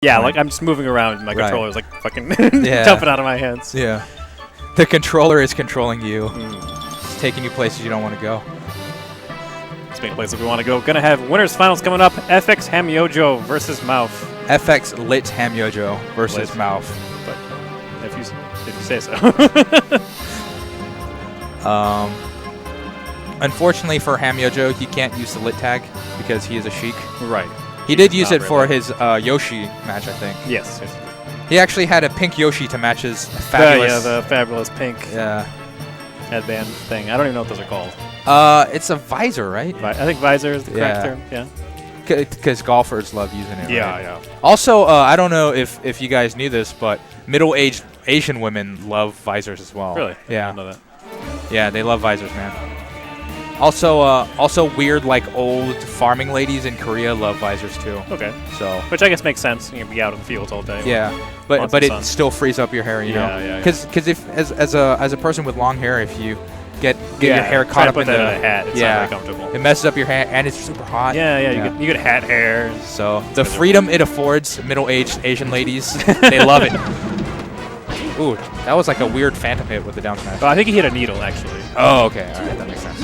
Yeah, like I'm just moving around. My controller's like fucking Yeah. jumping out of my hands. Yeah. The controller is controlling you. It's taking you places you don't want to go. Speaking of places we want to go, gonna have winners finals coming up. FX hamyojo versus Mouf. FX lit hamyojo versus Mouf. But if you say so. Unfortunately for hamyojo, he can't use the lit tag because he is a Sheik. Right. He did use it for his Yoshi match, I think. Yes. He actually had a pink Yoshi to match his fabulous... the fabulous pink headband thing. I don't even know what those are called. It's a visor, right? I think visor is the correct term. Yeah. Because golfers love using it. Yeah, right? yeah. Also, I don't know if you guys knew this, but middle-aged Asian women love visors as well. Really? Yeah. I didn't know that. Yeah, they love visors, man. Also weird, like, old farming ladies in Korea love visors, too. Okay. So. Which I guess makes sense. You can be out in the fields all day. Yeah. But it still frees up your hair, you know? Yeah. Because if as a person with long hair, if you get your hair caught up in the hat, it's not very comfortable. It messes up your hair, and it's super hot. Yeah. You get hat hair. So the freedom it affords middle-aged Asian ladies, they love it. Ooh, that was like a weird phantom hit with the down smash. Well, I think he hit a needle, actually. Oh, okay. All right, that makes sense.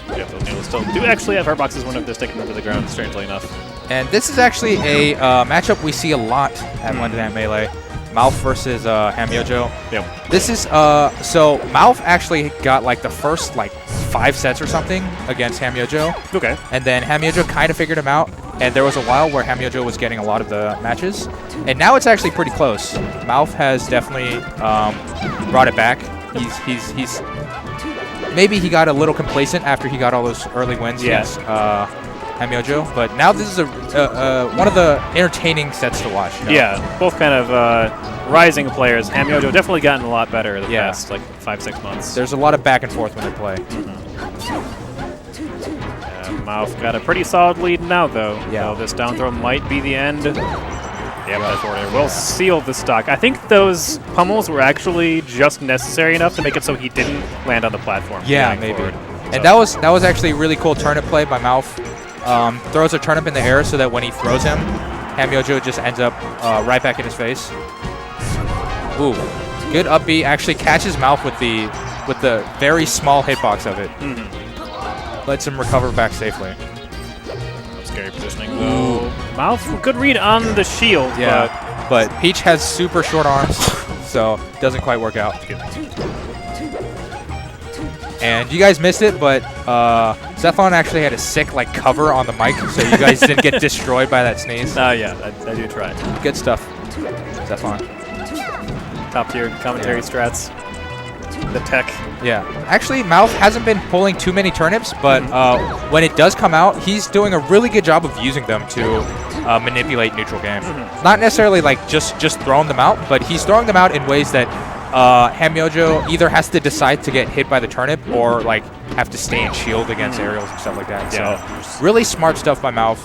Yeah, those needles still do actually have hurt boxes when they're sticking them to the ground, strangely enough. And this is actually a matchup we see a lot at London at Melee. Mouf versus hamyojo. Yep. This is so Mouf actually got like the first like 5 sets or something against hamyojo. Okay. And then hamyojo kind of figured him out, and there was a while where hamyojo was getting a lot of the matches, and now it's actually pretty close. Mouf has definitely brought it back. He's maybe he got a little complacent after he got all those early wins against hamyojo, but now this is one of the entertaining sets to watch. You know? Yeah, both kind of rising players. hamyojo definitely gotten a lot better the past like 5-6 months. There's a lot of back and forth when they play. Mouf got a pretty solid lead now, though. Yeah. So this down throw might be the end. Yep, that forward air will seal the stock. I think those pummels were actually just necessary enough to make it so he didn't land on the platform. Yeah, maybe. And that was actually a really cool turnip play by Mouf. Throws a turnip in the air so that when he throws him, hamyojo just ends up right back in his face. Ooh, good up B. Actually catches Mouf with the very small hitbox of it. Lets him recover back safely. Scary positioning though. Mouf, good read on the shield. Yeah, but Peach has super short arms, so doesn't quite work out. And you guys missed it, but Zethlon actually had a sick like cover on the mic, so you guys didn't get destroyed by that sneeze. Yeah, I do try. Good stuff, Zethlon. Top tier commentary strats. The tech. Yeah. Actually, Mouf hasn't been pulling too many turnips, but when it does come out, he's doing a really good job of using them to manipulate neutral game. Not necessarily like just throwing them out, but he's throwing them out in ways that hamyojo either has to decide to get hit by the turnip or like have to stay in shield against aerials and stuff like that. Yeah. So really smart stuff by Mouf,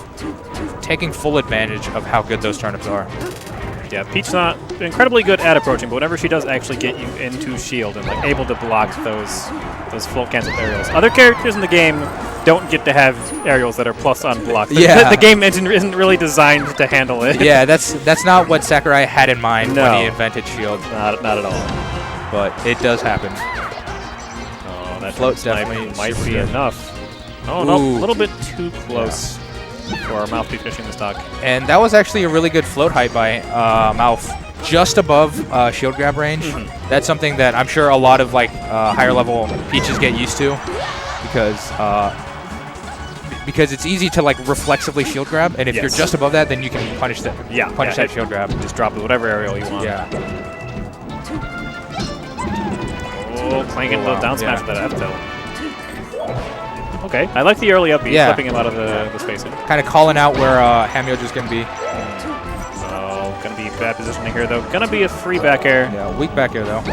taking full advantage of how good those turnips are. Yeah, Peach's not incredibly good at approaching, but whenever she does actually get you into shield and like able to block those float cancel aerials. Other characters in the game don't get to have aerials that are plus on block. The game isn't really designed to handle it. Yeah, that's not what Sakurai had in mind when he invented shield. Not at all. But it does happen. Oh, that float definitely might be good. enough. Oh no, a little bit too close. For our Mouf be finishing the stock. And that was actually a really good float height by Mouf, just above shield grab range. That's something that I'm sure a lot of like higher level Peaches get used to, because it's easy to like reflexively shield grab, and if you're just above that, then you can punish that. Punish that shield grab. Just drop whatever aerial you want. Yeah. Oh, clanging the down smash with that F tilt. Okay, I like the early up B, flipping him out of the spacing. Kind of calling out where hamyojo's going to be. Oh, going to be bad positioning here, though. Going to be a free back air. Yeah, weak back air, though.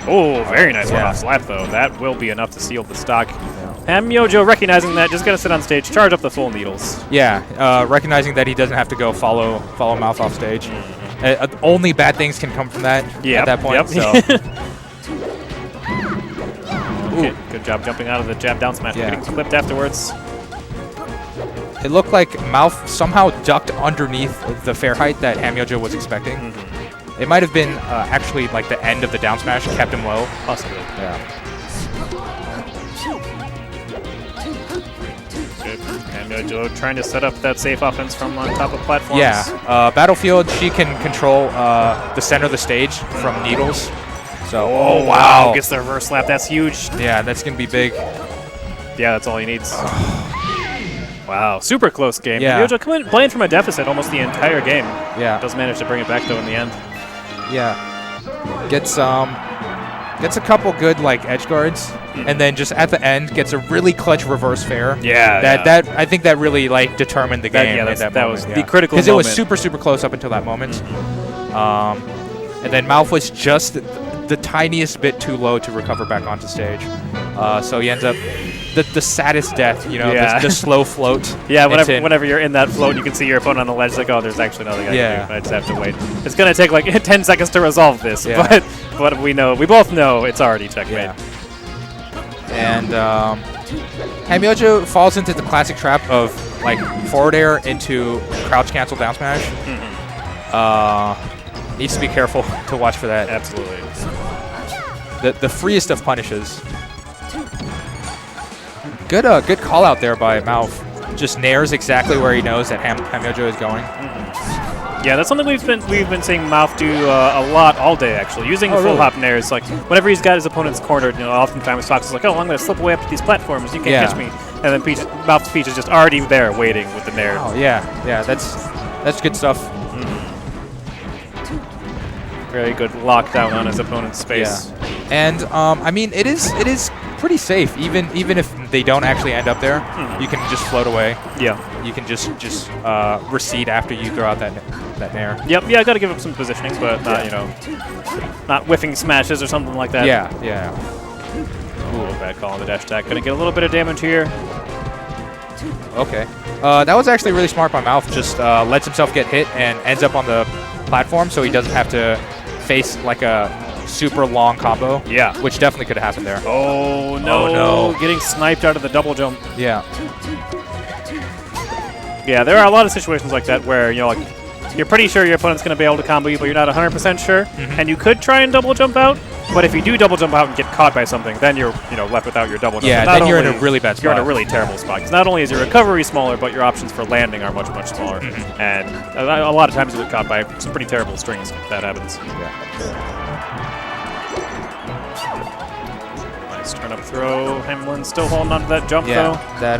Oh, very nice one off slap, though. That will be enough to seal the stock. hamyojo recognizing that, just going to sit on stage, charge up the full needles. Yeah, recognizing that he doesn't have to go follow Mouf off stage. Only bad things can come from that at that point. So. Okay, good job jumping out of the jab down smash, getting clipped afterwards. it looked like Mouf somehow ducked underneath the fair height that hamyojo was expecting. It might have been actually like the end of the down smash kept him low. Possibly. Yeah. hamyojo trying to set up that safe offense from on top of platforms. Yeah. Battlefield, she can control the center of the stage from needles. So, oh, wow. Gets the reverse slap. That's huge. Yeah, that's going to be big. Yeah, that's all he needs. Wow, super close game. Yeah. hamyojo coming playing from a deficit almost the entire game. Yeah. Does manage to bring it back, though, in the end. Yeah. Gets a couple good like edge guards, and then just at the end gets a really clutch reverse fair. Yeah. That I think that really like determined the game. That was the critical moment. Because it was super close up until that moment. And then Mouf was just the tiniest bit too low to recover back onto stage. So he ends up the saddest death, you know, the slow float. Yeah, whenever you're in that float, you can see your opponent on the ledge, like, oh, there's actually nothing I can do. I just have to wait. It's going to take like 10 seconds to resolve this, but we both know it's already checkmate. Yeah. And hamyojo falls into the classic trap of like forward air into crouch cancel down smash. Needs to be careful to watch for that. Absolutely. The freest of punishes. Good call out there by Mouf. Just nairs exactly where he knows that hamyojo is going. Yeah, that's something we've been seeing Mouf do a lot all day, actually. Using full hop nairs, like whenever he's got his opponents cornered, you know, oftentimes Fox is like, oh, I'm going to slip away up to these platforms. You can't catch me. And then Mouf's Peach is just already there waiting with the nair. Oh yeah, that's good stuff. Very good lockdown on his opponent's space. Yeah. And I mean, it is pretty safe, even if they don't actually end up there. You can just float away. Yeah. You can just recede after you throw out that nair. Yep. Yeah, I got to give up some positioning, but not not whiffing smashes or something like that. Yeah. Ooh, bad call on the dash attack. Gonna get a little bit of damage here. Okay. That was actually really smart by Mouf. Just lets himself get hit and ends up on the platform, so he doesn't have to face like a super long combo. Yeah. Which definitely could have happened there. Oh no. Getting sniped out of the double jump. Yeah. Yeah, there are a lot of situations like that where, you know, like, you're pretty sure your opponent's going to be able to combo you, but you're not 100% sure. And you could try and double jump out, but if you do double jump out and get caught by something, then you're, you know, left without your double jump. Yeah, then you're in a really bad spot. You're in a really terrible spot. Because not only is your recovery smaller, but your options for landing are much, much smaller. And a lot of times you get caught by some pretty terrible strings if that happens. Nice turn up throw. Hamlin still holding on to that jump, though. That,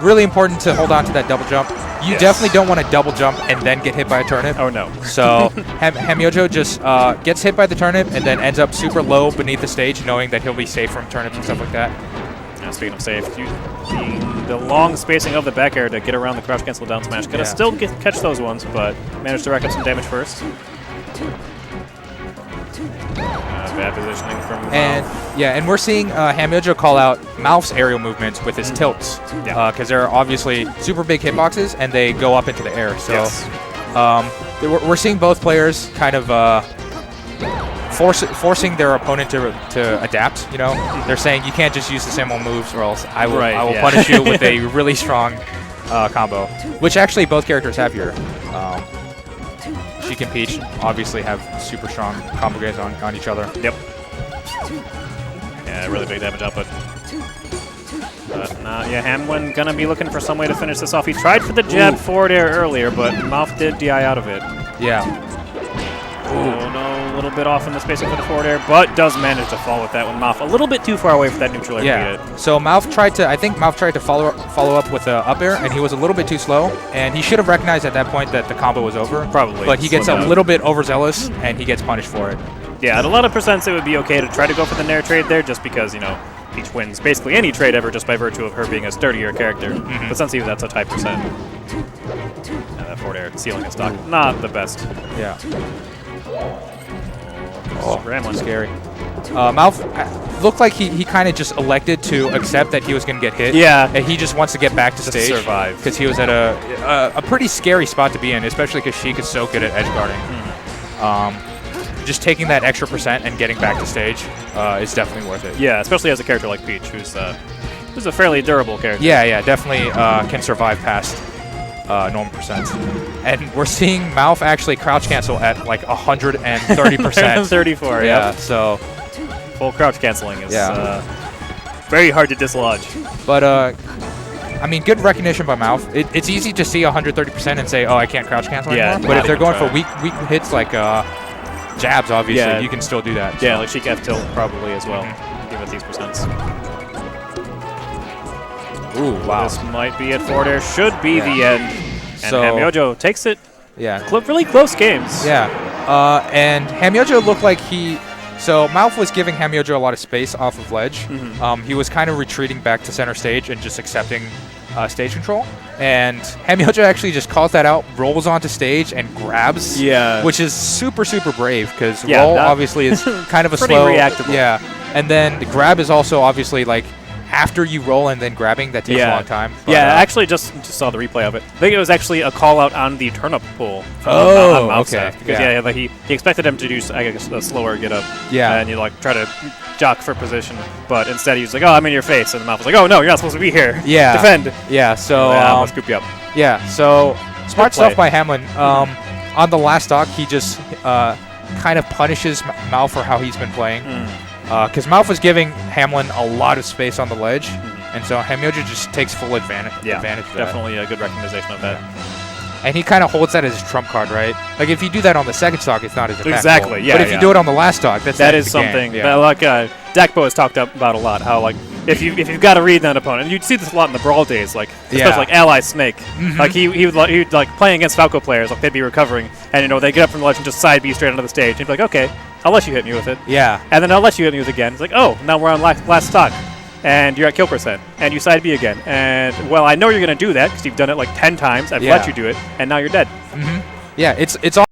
really important to hold on to that double jump. You definitely don't want to double jump and then get hit by a turnip. Oh, no. So hamyojo just gets hit by the turnip and then ends up super low beneath the stage, knowing that he'll be safe from turnips and stuff like that. Now, speaking of safe, the long spacing of the back air to get around the crouch cancel down smash. Gonna still catch those ones, but managed to rack up some damage first. Bad positioning from Mouf. And we're seeing hamyojo call out Mouf's aerial movements with his tilts, because they're obviously super big hitboxes and they go up into the air. So we're seeing both players kind of forcing their opponent to adapt. You know, they're saying you can't just use the same old moves, or else I will punish you with a really strong combo, which actually both characters have here. Sheik and Peach obviously have super strong combo games on each other. Yep. Yeah, really big damage output. Hamlin gonna be looking for some way to finish this off. He tried for the jab forward air earlier, but Mouf did DI out of it. Yeah. Oh no, a little bit off in the spacing for the forward air, but does manage to fall with that one. Mouf a little bit too far away for that neutral air to beat it. So I think Mouf tried to follow up with an up air, and he was a little bit too slow, and he should have recognized at that point that the combo was over. Probably. But he gets a little bit overzealous, and he gets punished for it. Yeah, at a lot of percents it would be okay to try to go for the nair trade there, just because, you know, Peach wins basically any trade ever just by virtue of her being a sturdier character. But since even that's a high percent. And that forward air sealing his stock, not the best. Yeah. Scrambling. Scary. Mouf looked like he kind of just elected to accept that he was going to get hit. Yeah. And he just wants to get back to stage. Survive. Because he was at a pretty scary spot to be in, especially because Sheik is so good at edge guarding. Just taking that extra percent and getting back to stage is definitely worth it. Yeah, especially as a character like Peach, who's This is a fairly durable character. Yeah, definitely can survive past normal percents. And we're seeing Mouf actually crouch cancel at like 130%. 134, yeah. So full crouch canceling is very hard to dislodge. But I mean, good recognition by Mouf. It's easy to see 130% and say, oh, I can't crouch cancel anymore. But if they're going for weak hits like jabs, obviously, you can still do that. Yeah, like Sheik F tilt probably as well, given these percents. Ooh, wow. This might be it for there. Should be the end. And So, hamyojo takes it. Yeah. Really close games. Yeah. And hamyojo looked like he... So Mouf was giving hamyojo a lot of space off of ledge. He was kind of retreating back to center stage and just accepting stage control. And hamyojo actually just calls that out, rolls onto stage, and grabs. Yeah. Which is super, super brave because roll obviously is kind of a pretty slow... reactable. Yeah. And then the grab is also obviously like... After you roll and then grabbing, that takes a long time. But, I actually just saw the replay of it. I think it was actually a call out on the turnip pull. Oh, on okay. Because like he expected him to do, I guess, a slower get up. Yeah. And you like try to jock for position, but instead he was like, "Oh, I'm in your face," and the Mouf was like, "Oh no, you're not supposed to be here. Yeah. Defend." Yeah. So I'm gonna scoop you up. Yeah. So smart stuff by Hamlin. On the last stock, he just kind of punishes Mouf for how he's been playing. Because Mouf was giving Hamlin a lot of space on the ledge, and so hamyojo just takes full advantage of that. Definitely a good recognition of that. And he kind of holds that as his trump card, right? Like, if you do that on the second stock, it's not as impactful. Exactly, yeah. But if you do it on the last stock, that is something that, like, Dakpo has talked about a lot, how, like, if you've got to read that opponent, and you'd see this a lot in the Brawl days, like, especially like Ally Snake. Like, he would like playing against Falco players, like, they'd be recovering, and, you know, they get up from the ledge and just side B straight onto the stage, and he'd be like, okay, I'll let you hit me with it. Yeah. And then I'll let you hit me with it again. It's like, oh, now we're on last stock. And you're at kill percent. And you side B again. And, well, I know you're going to do that because you've done it like 10 times. I've let you do it. And now you're dead. Yeah, it's all